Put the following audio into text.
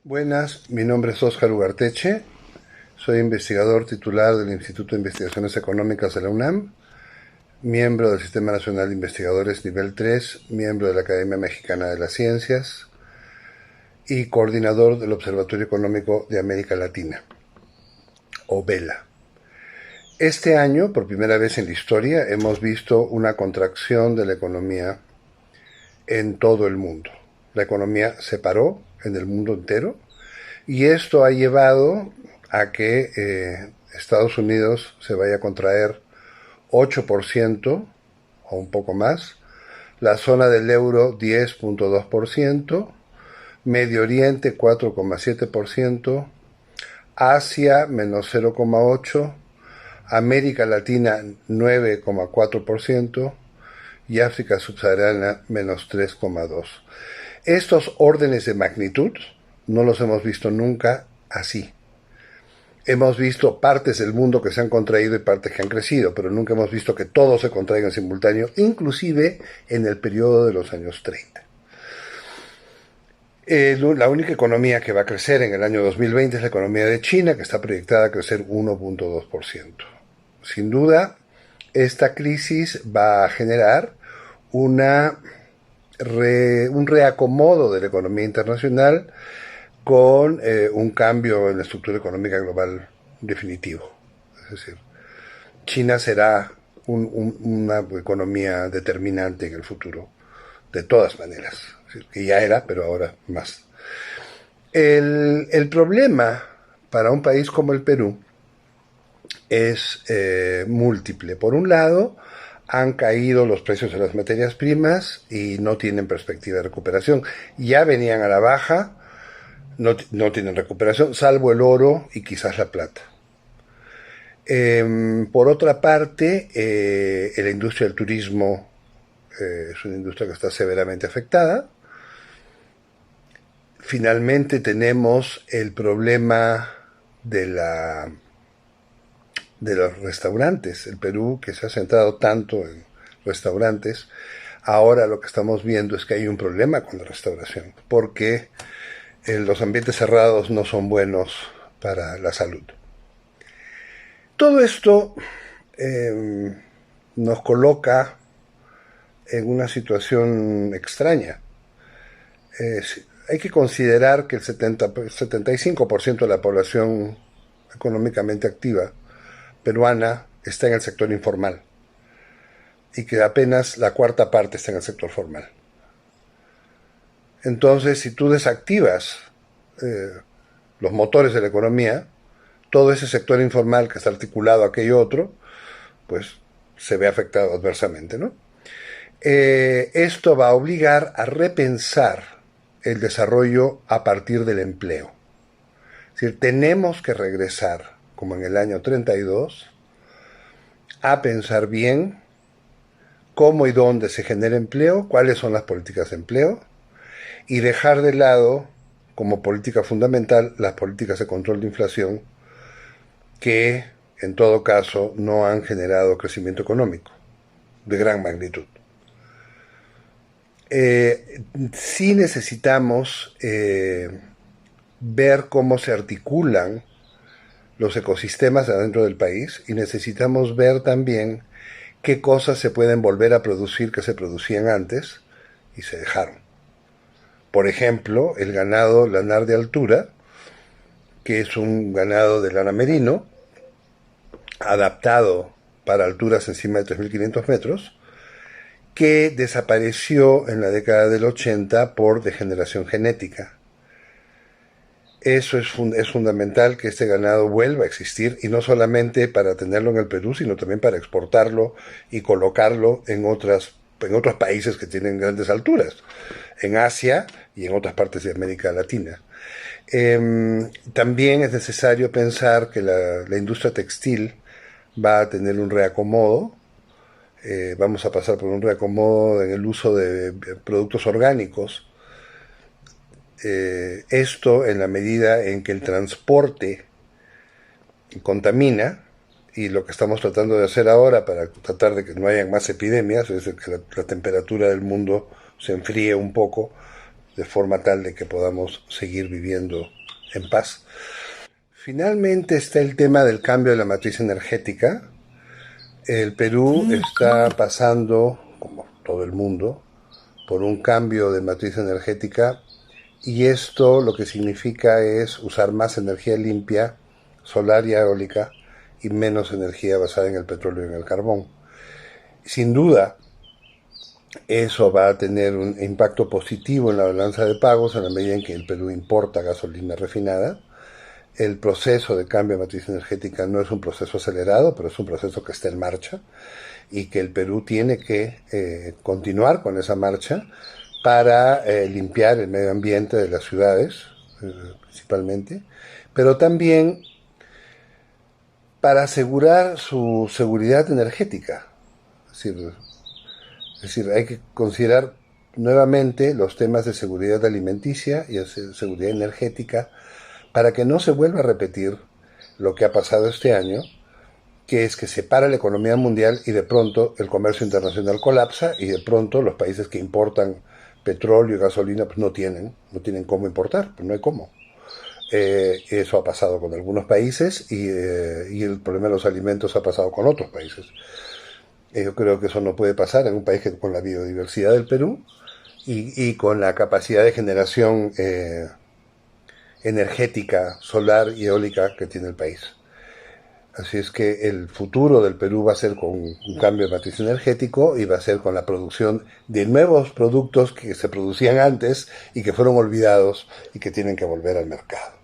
Buenas, mi nombre es Óscar Ugarteche, soy investigador titular del Instituto de Investigaciones Económicas de la UNAM, miembro del Sistema Nacional de Investigadores Nivel 3, miembro de la Academia Mexicana de las Ciencias y coordinador del Observatorio Económico de América Latina, o VELA. Este año, por primera vez en la historia, hemos visto una contracción de la economía en todo el mundo. La economía se paró en el mundo entero y esto ha llevado a que Estados Unidos se vaya a contraer 8% o un poco más, la zona del euro 10.2%, Medio Oriente 4,7%, Asia menos 0,8%, América Latina 9,4% y África subsahariana menos 3,2%. Estos órdenes de magnitud no los hemos visto nunca así. Hemos visto partes del mundo que se han contraído y partes que han crecido, pero nunca hemos visto que todos se contraigan en simultáneo, inclusive en el periodo de los años 30. La única economía que va a crecer en el año 2020 es la economía de China, que está proyectada a crecer 1.2%. Sin duda, esta crisis va a generar un reacomodo de la economía internacional con un cambio en la estructura económica global definitivo. Es decir, China será una economía determinante en el futuro, de todas maneras, que ya era, pero ahora más. El problema para un país como el Perú es múltiple. Por un lado, han caído los precios de las materias primas y no tienen perspectiva de recuperación. Ya venían a la baja, no tienen recuperación, salvo el oro y quizás la plata. Por otra parte, la industria del turismo es una industria que está severamente afectada. Finalmente tenemos el problema de los restaurantes. El Perú, que se ha centrado tanto en restaurantes, ahora lo que estamos viendo es que hay un problema con la restauración, porque los ambientes cerrados no son buenos para la salud. Todo esto nos coloca en una situación extraña. Hay que considerar que el 75% de la población económicamente activa peruana está en el sector informal y que apenas la cuarta parte está en el sector formal. Entonces, si tú desactivas los motores de la economía, todo ese sector informal que está articulado a aquello otro, pues se ve afectado adversamente, ¿no? Esto va a obligar a repensar el desarrollo a partir del empleo. Es decir, tenemos que regresar, como en el año 32, a pensar bien cómo y dónde se genera empleo, cuáles son las políticas de empleo, y dejar de lado, como política fundamental, las políticas de control de inflación, que en todo caso no han generado crecimiento económico de gran magnitud. Sí necesitamos ver cómo se articulan los ecosistemas adentro del país y necesitamos ver también qué cosas se pueden volver a producir que se producían antes y se dejaron. Por ejemplo, el ganado lanar de altura, que es un ganado de lana merino, adaptado para alturas encima de 3.500 metros, que desapareció en la década del 80 por degeneración genética. Eso es fundamental, que este ganado vuelva a existir, y no solamente para tenerlo en el Perú, sino también para exportarlo y colocarlo en otros países que tienen grandes alturas, en Asia y en otras partes de América Latina. También es necesario pensar que la industria textil va a tener un reacomodo. Vamos a pasar por un reacomodo en el uso de productos orgánicos. Esto en la medida en que el transporte contamina, y lo que estamos tratando de hacer ahora para tratar de que no haya más epidemias, es decir, que la temperatura del mundo se enfríe un poco de forma tal de que podamos seguir viviendo en paz. Finalmente está el tema del cambio de la matriz energética. El Perú está pasando, como todo el mundo, por un cambio de matriz energética, y esto lo que significa es usar más energía limpia, solar y eólica, y menos energía basada en el petróleo y en el carbón. Sin duda, eso va a tener un impacto positivo en la balanza de pagos en la medida en que el Perú importa gasolina refinada. El proceso de cambio de matriz energética no es un proceso acelerado, pero es un proceso que está en marcha y que el Perú tiene que continuar con esa marcha para limpiar el medio ambiente de las ciudades, principalmente, pero también para asegurar su seguridad energética. Es decir, hay que considerar nuevamente los temas de seguridad alimenticia y de seguridad energética para que no se vuelva a repetir lo que ha pasado este año, que es que se para la economía mundial y de pronto el comercio internacional colapsa y de pronto los países que importan petróleo y gasolina pues no tienen cómo importar, pues no hay cómo. Eso ha pasado con algunos países y el problema de los alimentos ha pasado con otros países. Yo creo que eso no puede pasar en un país que, con la biodiversidad del Perú y con la capacidad de generación energética, solar y eólica que tiene el país. Así es que el futuro del Perú va a ser con un cambio de matriz energético y va a ser con la producción de nuevos productos que se producían antes y que fueron olvidados y que tienen que volver al mercado.